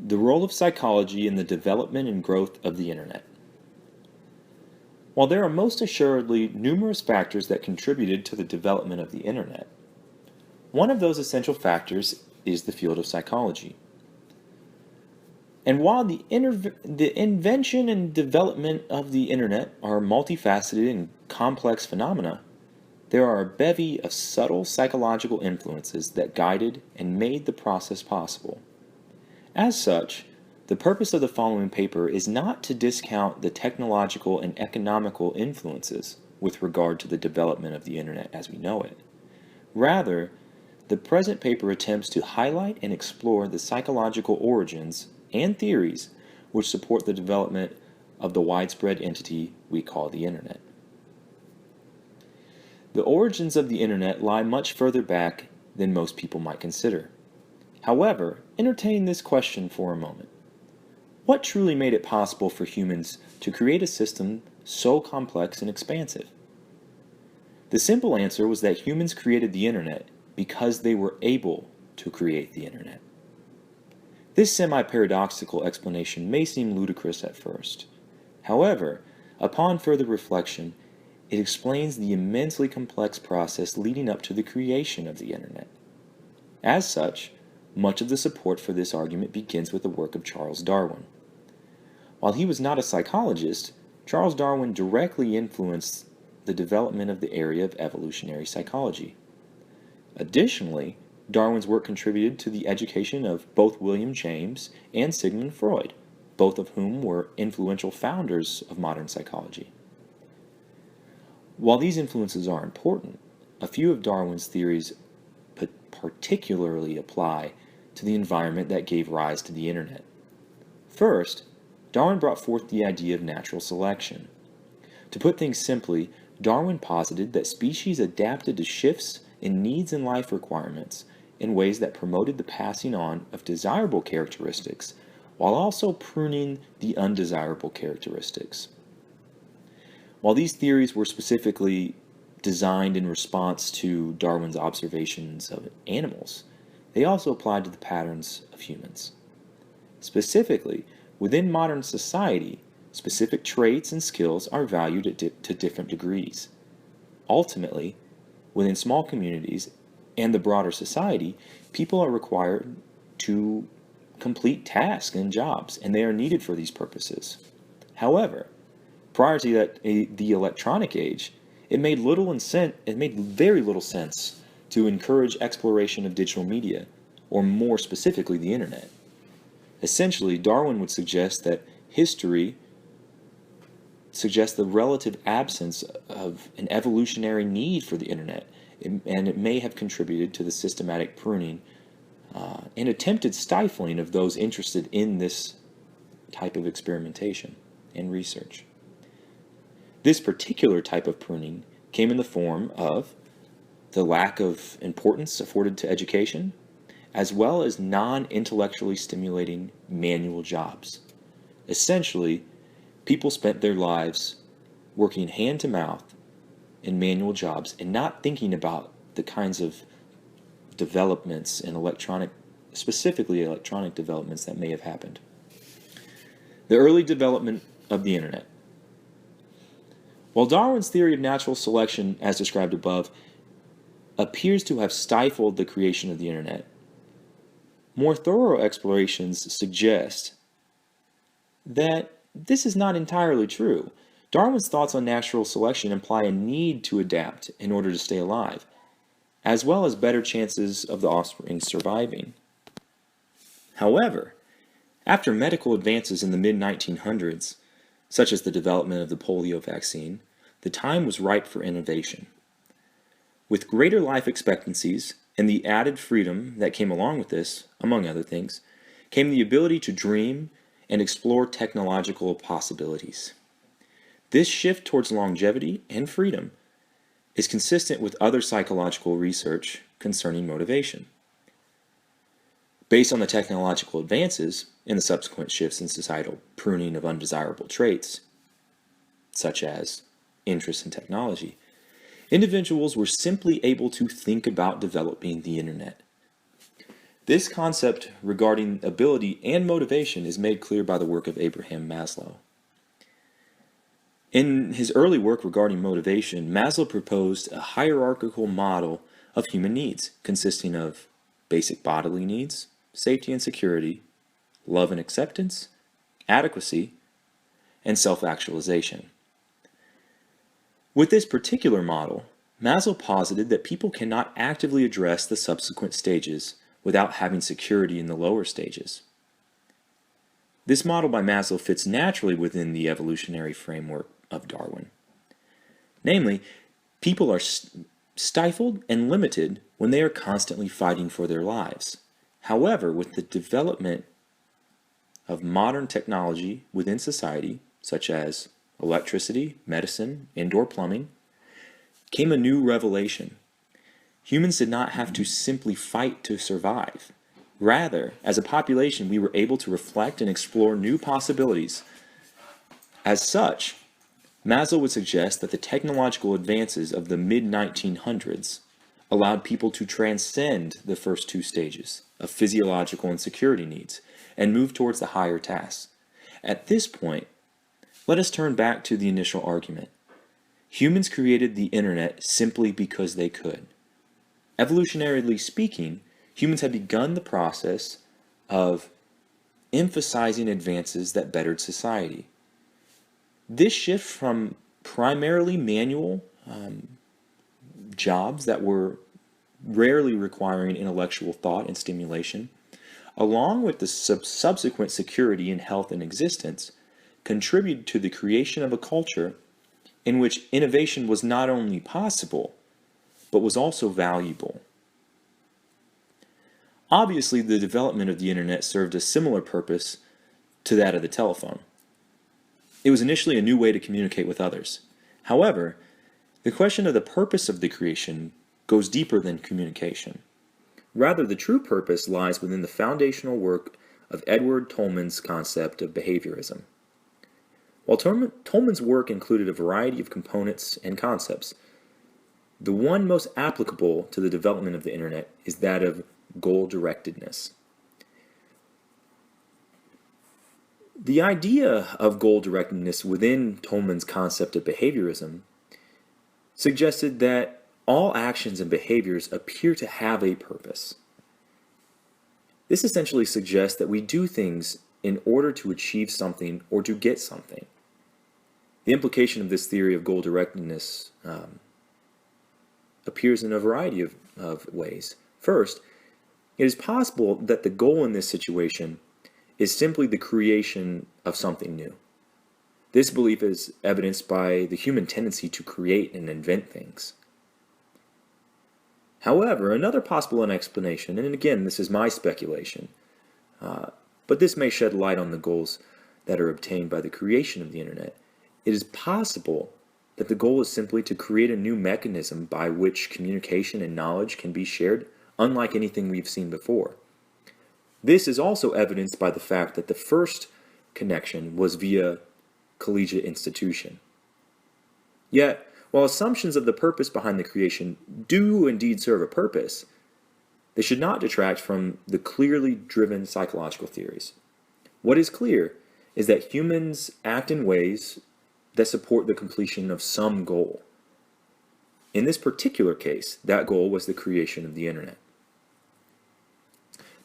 The role of psychology in the development and growth of the Internet. While there are most assuredly numerous factors that contributed to the development of the Internet, one of those essential factors is the field of psychology. And while the invention and development of the Internet are multifaceted and complex phenomena, there are a bevy of subtle psychological influences that guided and made the process possible. As such, the purpose of the following paper is not to discount the technological and economical influences with regard to the development of the Internet as we know it. Rather, the present paper attempts to highlight and explore the psychological origins and theories which support the development of the widespread entity we call the Internet. The origins of the Internet lie much further back than most people might consider. However, entertain this question for a moment. What truly made it possible for humans to create a system so complex and expansive? The simple answer was that humans created the Internet because they were able to create the Internet. This semi-paradoxical explanation may seem ludicrous at first. However, upon further reflection, it explains the immensely complex process leading up to the creation of the Internet. As such, much of the support for this argument begins with the work of Charles Darwin. While he was not a psychologist, Charles Darwin directly influenced the development of the area of evolutionary psychology. Additionally, Darwin's work contributed to the education of both William James and Sigmund Freud, both of whom were influential founders of modern psychology. While these influences are important, a few of Darwin's theories particularly apply to the environment that gave rise to the Internet. First, Darwin brought forth the idea of natural selection. To put things simply, Darwin posited that species adapted to shifts in needs and life requirements in ways that promoted the passing on of desirable characteristics while also pruning the undesirable characteristics. While these theories were specifically designed in response to Darwin's observations of animals, they also applied to the patterns of humans. Specifically, within modern society, specific traits and skills are valued to different degrees. Ultimately, within small communities and the broader society, people are required to complete tasks and jobs, and they are needed for these purposes. However, prior to the electronic age, it made very little sense to encourage exploration of digital media, or more specifically, the Internet. Essentially, Darwin would suggest that history suggests the relative absence of an evolutionary need for the Internet, and it may have contributed to the systematic pruning and attempted stifling of those interested in this type of experimentation and research. This particular type of pruning came in the form of the lack of importance afforded to education, as well as non-intellectually stimulating manual jobs. Essentially, people spent their lives working hand to mouth in manual jobs and not thinking about the kinds of developments in specifically electronic developments that may have happened. The early development of the Internet. While Darwin's theory of natural selection, as described above, appears to have stifled the creation of the Internet, more thorough explorations suggest that this is not entirely true. Darwin's thoughts on natural selection imply a need to adapt in order to stay alive, as well as better chances of the offspring surviving. However, after medical advances in the mid-1900s, such as the development of the polio vaccine, the time was ripe for innovation. With greater life expectancies and the added freedom that came along with this, among other things, came the ability to dream and explore technological possibilities. This shift towards longevity and freedom is consistent with other psychological research concerning motivation. Based on the technological advances and the subsequent shifts in societal pruning of undesirable traits, such as interest in technology, individuals were simply able to think about developing the Internet. This concept regarding ability and motivation is made clear by the work of Abraham Maslow. In his early work regarding motivation, Maslow proposed a hierarchical model of human needs, consisting of basic bodily needs, safety and security, love and acceptance, adequacy, and self-actualization. With this particular model, Maslow posited that people cannot actively address the subsequent stages without having security in the lower stages. This model by Maslow fits naturally within the evolutionary framework of Darwin. Namely, people are stifled and limited when they are constantly fighting for their lives. However, with the development of modern technology within society, such as electricity, medicine, indoor plumbing, came a new revelation. Humans did not have to simply fight to survive. Rather, as a population, we were able to reflect and explore new possibilities. As such, Maslow would suggest that the technological advances of the mid-1900s allowed people to transcend the first two stages of physiological and security needs and move towards the higher tasks. At this point, let us turn back to the initial argument. Humans created the internet simply because they could. Evolutionarily speaking, humans have begun the process of emphasizing advances that bettered society. This shift from primarily manual jobs that were rarely requiring intellectual thought and stimulation, along with the subsequent security in health and existence, contributed to the creation of a culture in which innovation was not only possible, but was also valuable. Obviously, the development of the internet served a similar purpose to that of the telephone. It was initially a new way to communicate with others. However, the question of the purpose of the creation goes deeper than communication. Rather, the true purpose lies within the foundational work of Edward Tolman's concept of behaviorism. While Tolman's work included a variety of components and concepts, the one most applicable to the development of the internet is that of goal-directedness. The idea of goal-directedness within Tolman's concept of behaviorism suggested that all actions and behaviors appear to have a purpose. This essentially suggests that we do things in order to achieve something or to get something. The implication of this theory of goal-directedness appears in a variety of ways. First, it is possible that the goal in this situation is simply the creation of something new. This belief is evidenced by the human tendency to create and invent things. However, another possible explanation, and again, this is my speculation, but this may shed light on the goals that are obtained by the creation of the internet. It is possible that the goal is simply to create a new mechanism by which communication and knowledge can be shared, unlike anything we've seen before. This is also evidenced by the fact that the first connection was via collegiate institution. Yet, while assumptions of the purpose behind the creation do indeed serve a purpose, they should not detract from the clearly driven psychological theories. What is clear is that humans act in ways that support the completion of some goal. In this particular case, that goal was the creation of the internet.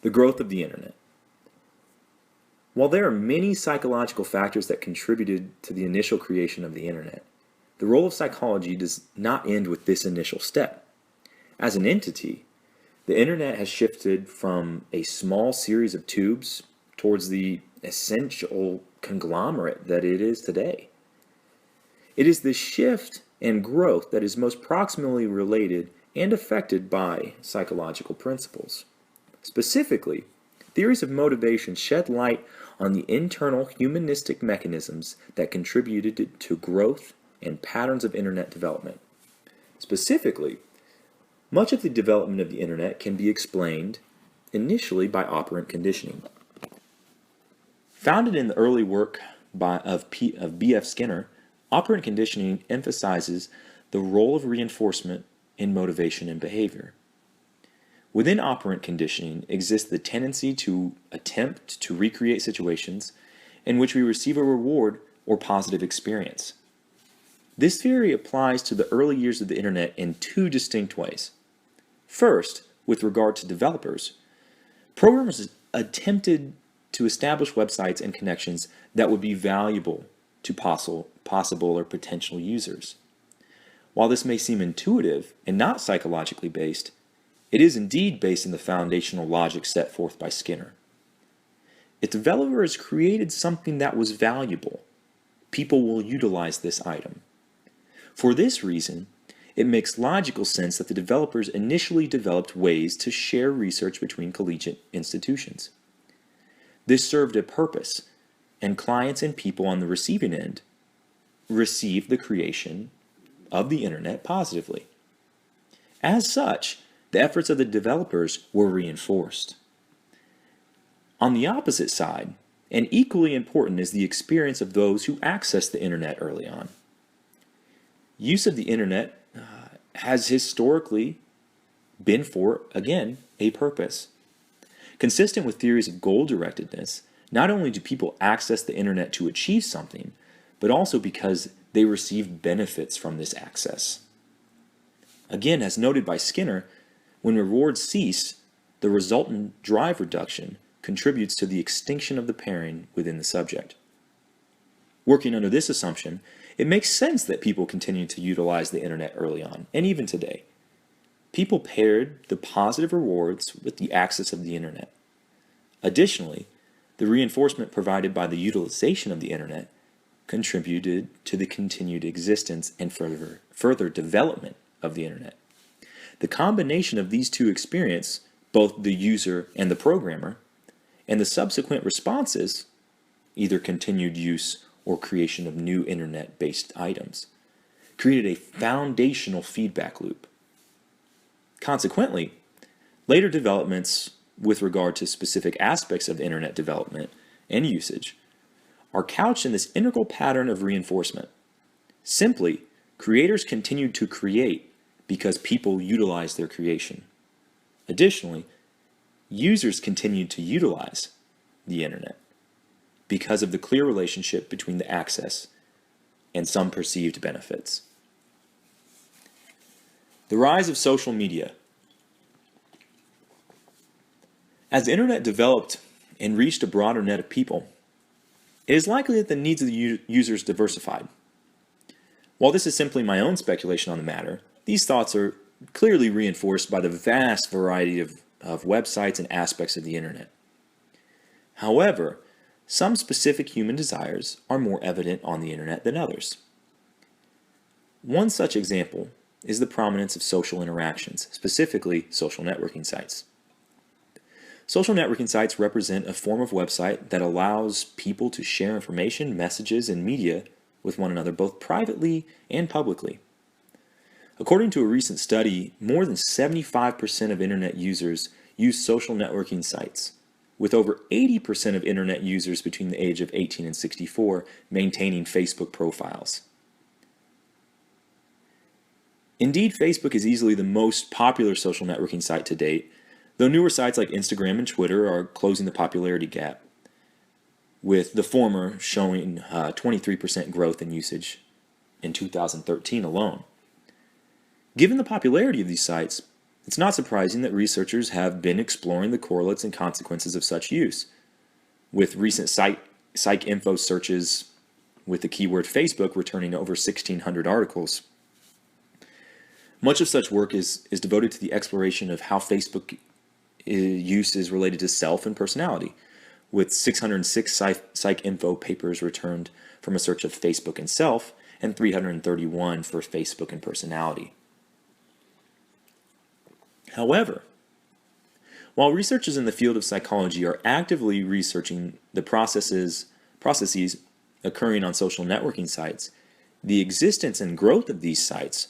The growth of the internet. While there are many psychological factors that contributed to the initial creation of the internet, the role of psychology does not end with this initial step. As an entity, the internet has shifted from a small series of tubes towards the essential conglomerate that it is today. It is this shift and growth that is most proximally related and affected by psychological principles. Specifically, theories of motivation shed light on the internal humanistic mechanisms that contributed to growth and patterns of internet development. Specifically, much of the development of the internet can be explained initially by operant conditioning. Founded in the early work of B.F. Skinner, operant conditioning emphasizes the role of reinforcement in motivation and behavior. Within operant conditioning exists the tendency to attempt to recreate situations in which we receive a reward or positive experience. This theory applies to the early years of the internet in two distinct ways. First, with regard to developers, programmers attempted to establish websites and connections that would be valuable to possible or potential users. While this may seem intuitive and not psychologically based, it is indeed based in the foundational logic set forth by Skinner. If developers created something that was valuable, people will utilize this item. For this reason, it makes logical sense that the developers initially developed ways to share research between collegiate institutions. This served a purpose, and clients and people on the receiving end received the creation of the internet positively. As such, the efforts of the developers were reinforced. On the opposite side, and equally important, is the experience of those who accessed the internet early on. Use of the internet has historically been for, again, a purpose. Consistent with theories of goal-directedness, not only do people access the internet to achieve something, but also because they receive benefits from this access. Again, as noted by Skinner, when rewards cease, the resultant drive reduction contributes to the extinction of the pairing within the subject. Working under this assumption, it makes sense that people continued to utilize the internet early on, and even today. People paired the positive rewards with the access of the internet. Additionally, the reinforcement provided by the utilization of the internet contributed to the continued existence and further development of the internet. The combination of these two experiences, both the user and the programmer, and the subsequent responses, either continued use or creation of new internet-based items, created a foundational feedback loop. Consequently, later developments with regard to specific aspects of internet development and usage are couched in this integral pattern of reinforcement. Simply, creators continued to create because people utilized their creation. Additionally, users continued to utilize the internet because of the clear relationship between the access and some perceived benefits. The rise of social media. As the internet developed and reached a broader net of people, it is likely that the needs of the users diversified. While this is simply my own speculation on the matter, these thoughts are clearly reinforced by the vast variety of websites and aspects of the internet. However, some specific human desires are more evident on the internet than others. One such example is the prominence of social interactions, specifically social networking sites. Social networking sites represent a form of website that allows people to share information, messages, and media with one another, both privately and publicly. According to a recent study, more than 75% of internet users use social networking sites, with over 80% of internet users between the age of 18 and 64 maintaining Facebook profiles. Indeed, Facebook is easily the most popular social networking site to date, though newer sites like Instagram and Twitter are closing the popularity gap, with the former showing 23% growth in usage in 2013 alone. Given the popularity of these sites, it's not surprising that researchers have been exploring the correlates and consequences of such use, with recent PsycInfo searches with the keyword Facebook returning over 1,600 articles. Much of such work is devoted to the exploration of how Facebook use is related to self and personality, with 606 PsycInfo papers returned from a search of Facebook and self, and 331 for Facebook and personality. However, while researchers in the field of psychology are actively researching the processes occurring on social networking sites, the existence and growth of these sites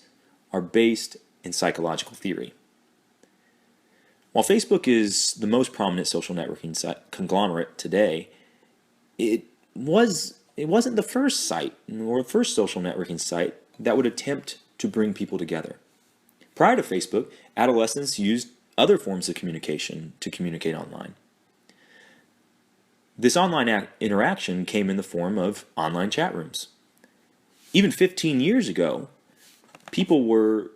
are based in psychological theory. While Facebook is the most prominent social networking conglomerate today, it wasn't the first site or the first social networking site that would attempt to bring people together. Prior to Facebook, adolescents used other forms of communication to communicate online. This online interaction came in the form of online chat rooms. Even 15 years ago, people were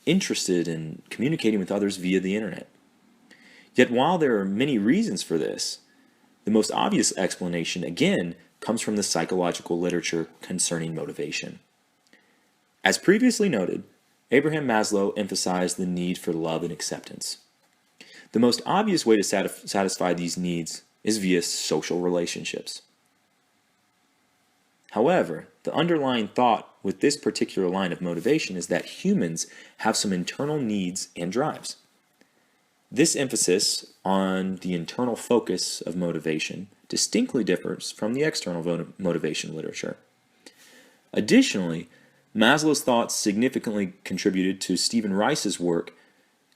interested in communicating with others via the internet. Yet while there are many reasons for this, the most obvious explanation, again, comes from the psychological literature concerning motivation. As previously noted, Abraham Maslow emphasized the need for love and acceptance. The most obvious way to satisfy these needs is via social relationships. However, the underlying thought with this particular line of motivation is that humans have some internal needs and drives. This emphasis on the internal focus of motivation distinctly differs from the external motivation literature. Additionally, Maslow's thoughts significantly contributed to Stephen Rice's work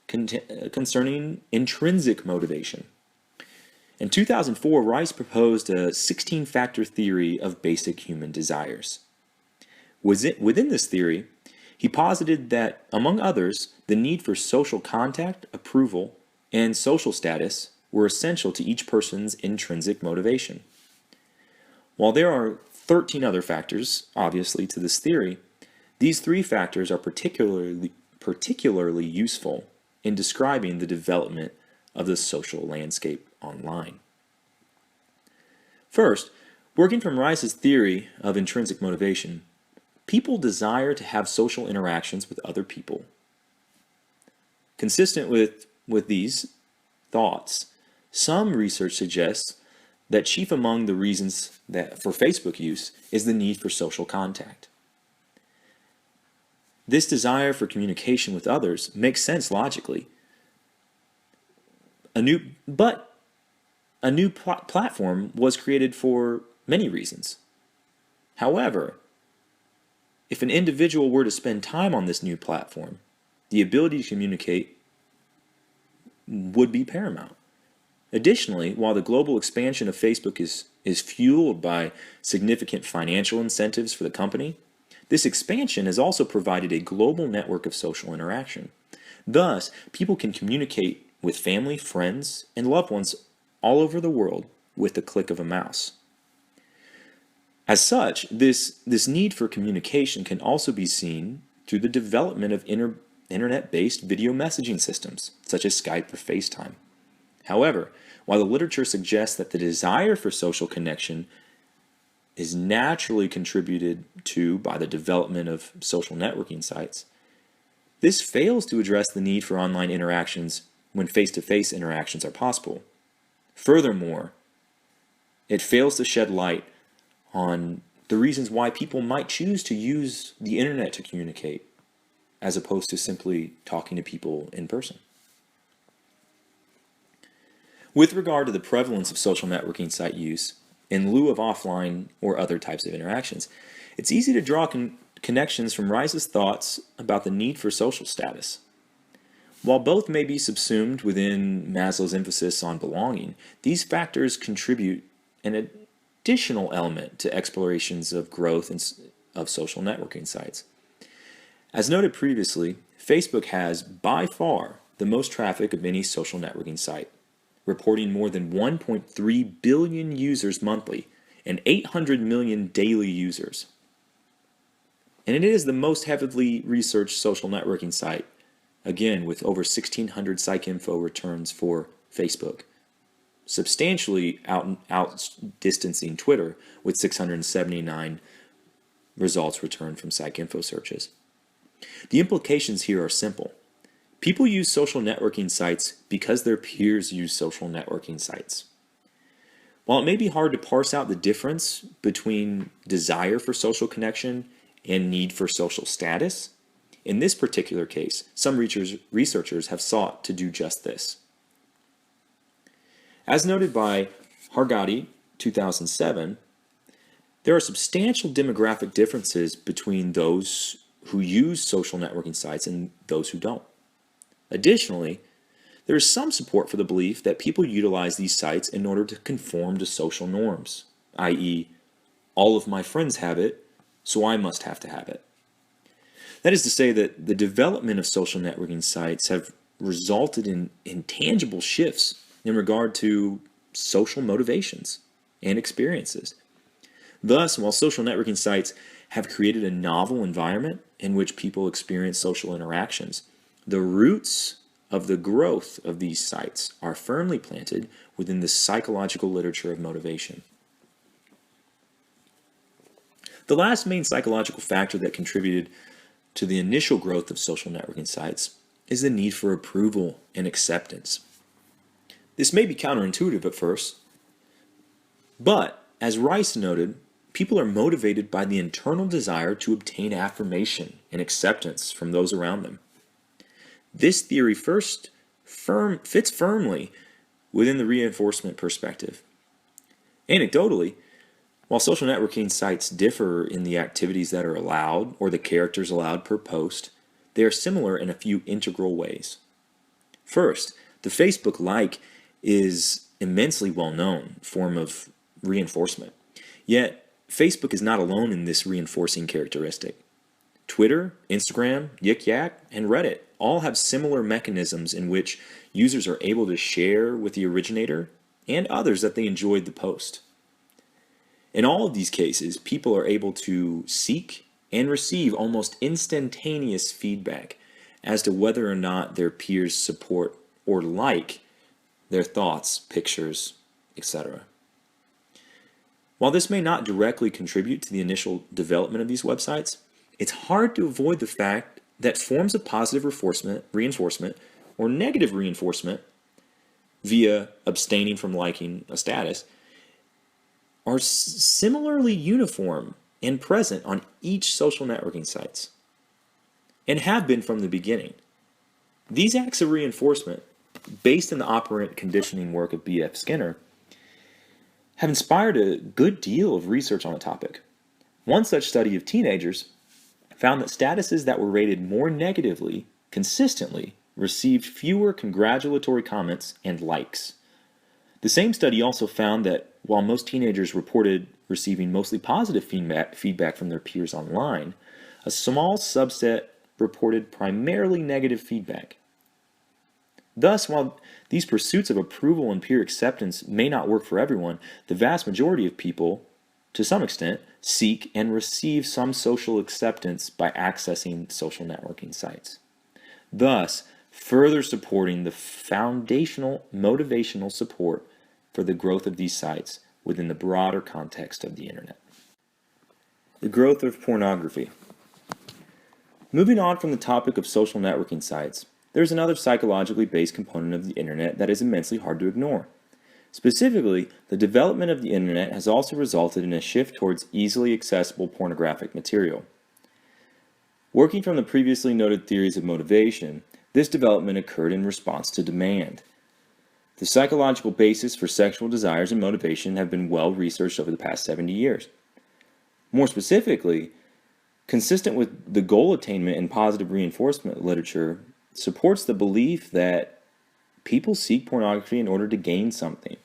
concerning intrinsic motivation. In 2004, Rice proposed a 16-factor theory of basic human desires. Within this theory, he posited that, among others, the need for social contact, approval, and social status were essential to each person's intrinsic motivation. While there are 13 other factors, obviously, to this theory, these three factors are particularly useful in describing the development of the social landscape online. First, working from Rice's theory of intrinsic motivation, people desire to have social interactions with other people. Consistent with these thoughts, some research suggests that chief among the reasons that for Facebook use is the need for social contact. This desire for communication with others makes sense logically. A new platform was created for many reasons. However, if an individual were to spend time on this new platform, the ability to communicate would be paramount. Additionally, while the global expansion of Facebook is fueled by significant financial incentives for the company, this expansion has also provided a global network of social interaction. Thus, people can communicate with family, friends, and loved ones all over the world with the click of a mouse. As such, this need for communication can also be seen through the development of internet-based video messaging systems, such as Skype or FaceTime. However, while the literature suggests that the desire for social connection is naturally contributed to by the development of social networking sites, this fails to address the need for online interactions when face-to-face interactions are possible. Furthermore, it fails to shed light on the reasons why people might choose to use the internet to communicate, as opposed to simply talking to people in person. With regard to the prevalence of social networking site use, in lieu of offline or other types of interactions, it's easy to draw connections from Rice's thoughts about the need for social status. While both may be subsumed within Maslow's emphasis on belonging, these factors contribute an additional element to explorations of growth of social networking sites. As noted previously, Facebook has by far the most traffic of any social networking site, reporting more than 1.3 billion users monthly and 800 million daily users. And it is the most heavily researched social networking site, again with over 1,600 PsycInfo returns for Facebook, substantially outdistancing Twitter with 679 results returned from PsycInfo searches. The implications here are simple. People use social networking sites because their peers use social networking sites. While it may be hard to parse out the difference between desire for social connection and need for social status, in this particular case, some researchers have sought to do just this. As noted by Hargati, 2007, there are substantial demographic differences between those who use social networking sites and those who don't. Additionally, there is some support for the belief that people utilize these sites in order to conform to social norms, i.e., all of my friends have it, so I must have to have it. That is to say that the development of social networking sites have resulted in tangible shifts in regard to social motivations and experiences. Thus, while social networking sites have created a novel environment in which people experience social interactions, the roots of the growth of these sites are firmly planted within the psychological literature of motivation. The last main psychological factor that contributed to the initial growth of social networking sites is the need for approval and acceptance. This may be counterintuitive at first, but as Rice noted, people are motivated by the internal desire to obtain affirmation and acceptance from those around them. This theory fits firmly within the reinforcement perspective. Anecdotally, while social networking sites differ in the activities that are allowed or the characters allowed per post, they are similar in a few integral ways. First, the Facebook like is immensely well-known form of reinforcement. Yet, Facebook is not alone in this reinforcing characteristic. Twitter, Instagram, Yik Yak, and Reddit all have similar mechanisms in which users are able to share with the originator and others that they enjoyed the post. In all of these cases, people are able to seek and receive almost instantaneous feedback as to whether or not their peers support or like their thoughts, pictures, etc. While this may not directly contribute to the initial development of these websites, it's hard to avoid the fact that forms of positive reinforcement, or negative reinforcement via abstaining from liking a status are similarly uniform and present on each social networking sites, and have been from the beginning. These acts of reinforcement, based in the operant conditioning work of B.F. Skinner, have inspired a good deal of research on the topic. One such study of teenagers found that statuses that were rated more negatively consistently received fewer congratulatory comments and likes. The same study also found that while most teenagers reported receiving mostly positive feedback from their peers online, a small subset reported primarily negative feedback. Thus, while these pursuits of approval and peer acceptance may not work for everyone, the vast majority of people, to some extent, seek and receive some social acceptance by accessing social networking sites, thus further supporting the foundational motivational support for the growth of these sites within the broader context of the internet. The growth of pornography. Moving on from the topic of social networking sites, there's another psychologically based component of the internet that is immensely hard to ignore. Specifically, the development of the internet has also resulted in a shift towards easily accessible pornographic material. Working from the previously noted theories of motivation, this development occurred in response to demand. The psychological basis for sexual desires and motivation have been well researched over the past 70 years. More specifically, consistent with the goal attainment and positive reinforcement literature, supports the belief that people seek pornography in order to gain something.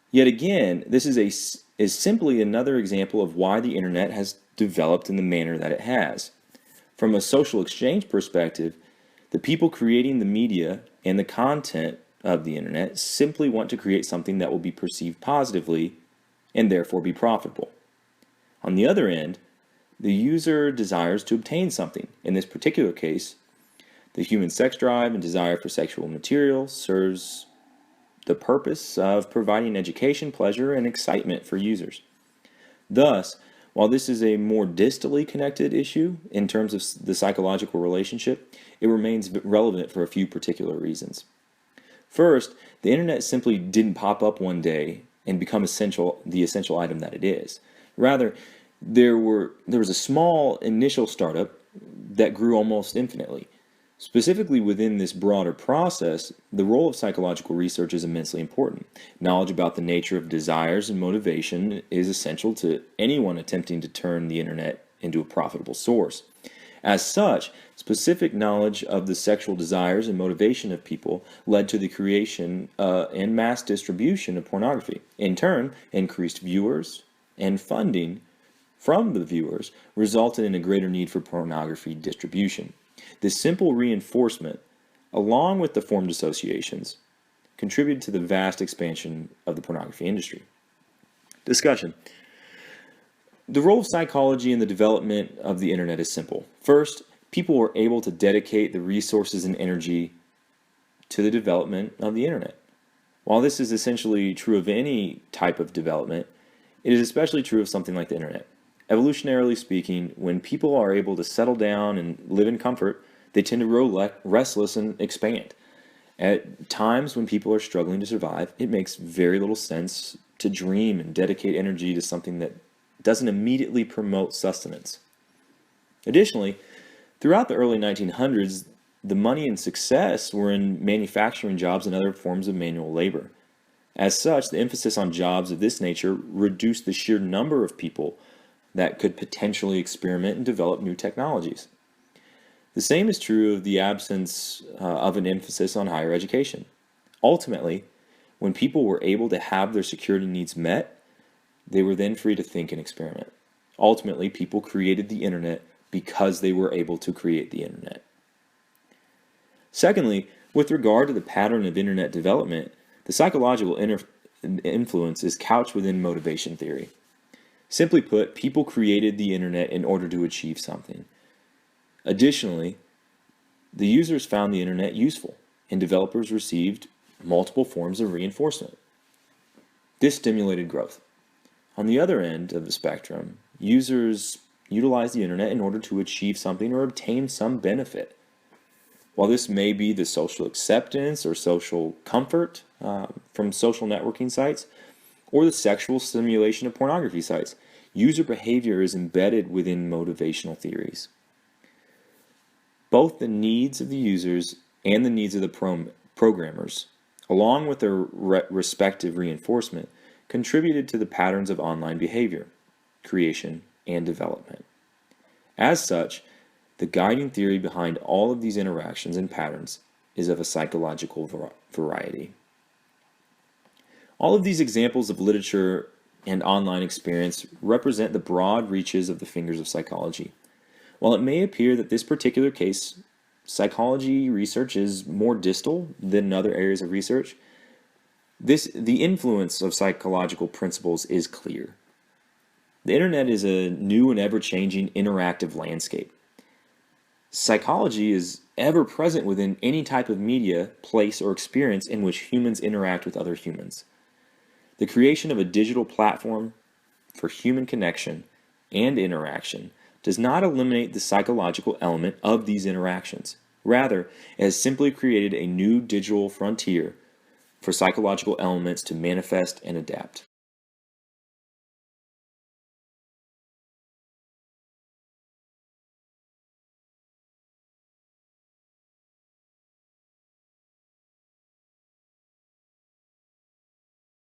Yet again, this is simply another example of why the internet has developed in the manner that it has. From a social exchange perspective, the people creating the media and the content of the internet simply want to create something that will be perceived positively and therefore be profitable. On the other end, the user desires to obtain something. In this particular case, the human sex drive and desire for sexual material serves the purpose of providing education, pleasure, and excitement for users. Thus, while this is a more distally connected issue in terms of the psychological relationship, it remains relevant for a few particular reasons. First, the internet simply didn't pop up one day and become the essential item that it is. Rather, there was a small initial startup that grew almost infinitely. Specifically within this broader process, the role of psychological research is immensely important. Knowledge about the nature of desires and motivation is essential to anyone attempting to turn the internet into a profitable source. As such, specific knowledge of the sexual desires and motivation of people led to the creation and mass distribution of pornography. In turn, increased viewers and funding from the viewers resulted in a greater need for pornography distribution. This simple reinforcement along with the formed associations, contributed to the vast expansion of the pornography industry. Discussion. The role of psychology in the development of the internet is simple. First, people were able to dedicate the resources and energy to the development of the internet. While this is essentially true of any type of development, it is especially true of something like the internet. Evolutionarily speaking, when people are able to settle down and live in comfort, they tend to grow restless and expand. At times when people are struggling to survive, it makes very little sense to dream and dedicate energy to something that doesn't immediately promote sustenance. Additionally, throughout the early 1900s, the money and success were in manufacturing jobs and other forms of manual labor. As such, the emphasis on jobs of this nature reduced the sheer number of people that could potentially experiment and develop new technologies. The same is true of the absence of an emphasis on higher education. Ultimately, when people were able to have their security needs met, they were then free to think and experiment. Ultimately, people created the internet because they were able to create the internet. Secondly, with regard to the pattern of internet development, the psychological influence is couched within motivation theory. Simply put, people created the internet in order to achieve something. Additionally, the users found the internet useful, and developers received multiple forms of reinforcement. This stimulated growth. On the other end of the spectrum, users utilized the internet in order to achieve something or obtain some benefit. While this may be the social acceptance or social comfort from social networking sites, or the sexual stimulation of pornography sites, user behavior is embedded within motivational theories. Both the needs of the users and the needs of the programmers, along with their respective reinforcement, contributed to the patterns of online behavior, creation, and development. As such, the guiding theory behind all of these interactions and patterns is of a psychological variety. All of these examples of literature and online experience represent the broad reaches of the fingers of psychology. While it may appear that this particular case, psychology research is more distal than other areas of research, the influence of psychological principles is clear. The internet is a new and ever-changing interactive landscape. Psychology is ever present within any type of media, place, or experience in which humans interact with other humans. The creation of a digital platform for human connection and interaction does not eliminate the psychological element of these interactions. Rather, it has simply created a new digital frontier for psychological elements to manifest and adapt.